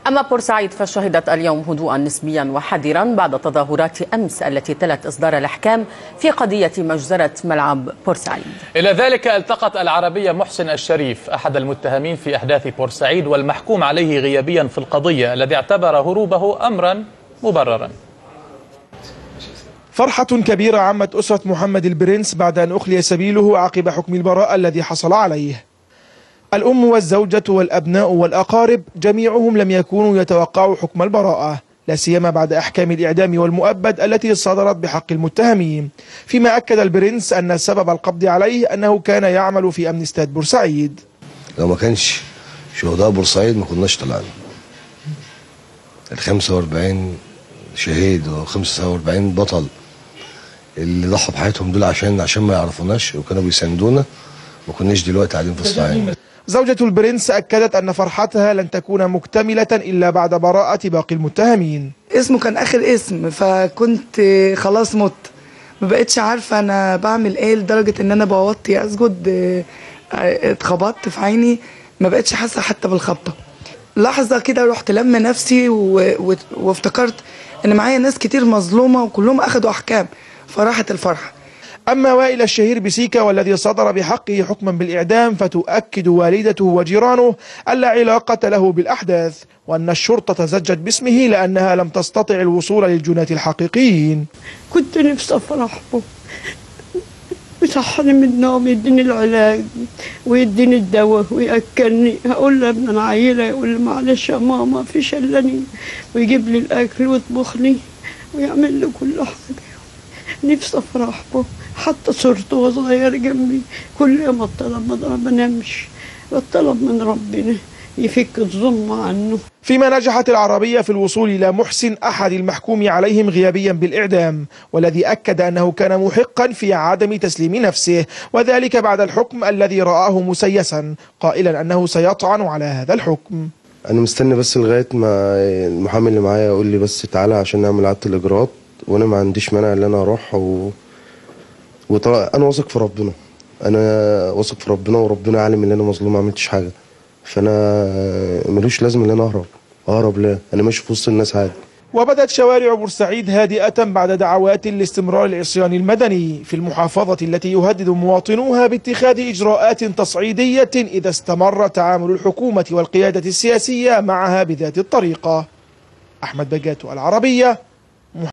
أما بورسعيد فشهدت اليوم هدوءا نسبيا وحذرا بعد تظاهرات أمس التي تلت إصدار الأحكام في قضية مجزرة ملعب بورسعيد. إلى ذلك التقط العربية محسن الشريف أحد المتهمين في أحداث بورسعيد والمحكوم عليه غيابيا في القضية، الذي اعتبر هروبه أمرا مبررا. فرحة كبيرة عمت أسرة محمد البرنس بعد أن أخلي سبيله عقب حكم البراءة الذي حصل عليه. الأم والزوجة والأبناء والأقارب جميعهم لم يكونوا يتوقعوا حكم البراءة، لا سيما بعد أحكام الإعدام والمؤبد التي صدرت بحق المتهمين، فيما أكد البرنس أن سبب القبض عليه أنه كان يعمل في أمن استاد بورسعيد. لو ما كانش شهداء بورسعيد ما كناش طلعنا. ال 45 شهيد و 45 بطل اللي ضحوا بحياتهم دول عشان ما يعرفوناش وكانوا بيساندونا، ما كناش دلوقتي قاعدين في الصعيد. زوجة البرنس أكدت أن فرحتها لن تكون مكتملة إلا بعد براءة باقي المتهمين. اسمه كان آخر اسم، فكنت خلاص مت، ما بقتش عارفة أنا بعمل إيه، لدرجة إن أنا بوطي أسجد اتخبطت في عيني، ما بقتش حاسة حتى بالخبطة. لحظة كده رحت لما نفسي وافتكرت إن معايا ناس كتير مظلومة وكلهم أخدوا أحكام، فراحت الفرحة. أما وائل الشهير بسيكا والذي صدر بحقه حكما بالإعدام، فتؤكد والدته وجيرانه أن لا علاقة له بالأحداث، وأن الشرطة زجت باسمه لأنها لم تستطع الوصول للجناة الحقيقيين. كنت نفسي أفرح به، يصحني من النوم، يديني العلاج ويديني الدواء ويأكلني، هقول له ابن انا عيله، يقول لي معلش يا ماما فيش الا اني، ويجيب لي الاكل ويطبخ لي ويعمل لي كل حاجه. نفسي افرح به، حتى صورته وهو صغير جنبي كل يوم الطلب ما بنامش، والطلب من ربنا يفك الظلم عنه. فيما نجحت العربية في الوصول إلى محسن أحد المحكوم عليهم غيابيا بالإعدام، والذي أكد أنه كان محقا في عدم تسليم نفسه، وذلك بعد الحكم الذي رآه مسيسا، قائلا أنه سيطعن على هذا الحكم. أنا مستني بس لغاية ما المحامي اللي معايا يقول لي بس تعالى عشان نعمل إعادة الإجراءات، وأنا ما عنديش مانع إن أنا أروح أنا واثق في ربنا، أنا واثق في ربنا، وربنا عالم إن أنا مظلوم ما عملتش حاجة، فأنا ملوش لازم إن أنا أهرب ليه؟ أنا ماشي في وسط الناس عادي. وبدت شوارع بورسعيد هادئة بعد دعوات لاستمرار العصيان المدني في المحافظة التي يهدد مواطنوها باتخاذ إجراءات تصعيدية إذا استمر تعامل الحكومة والقيادة السياسية معها بذات الطريقة. أحمد بجاتو، العربية،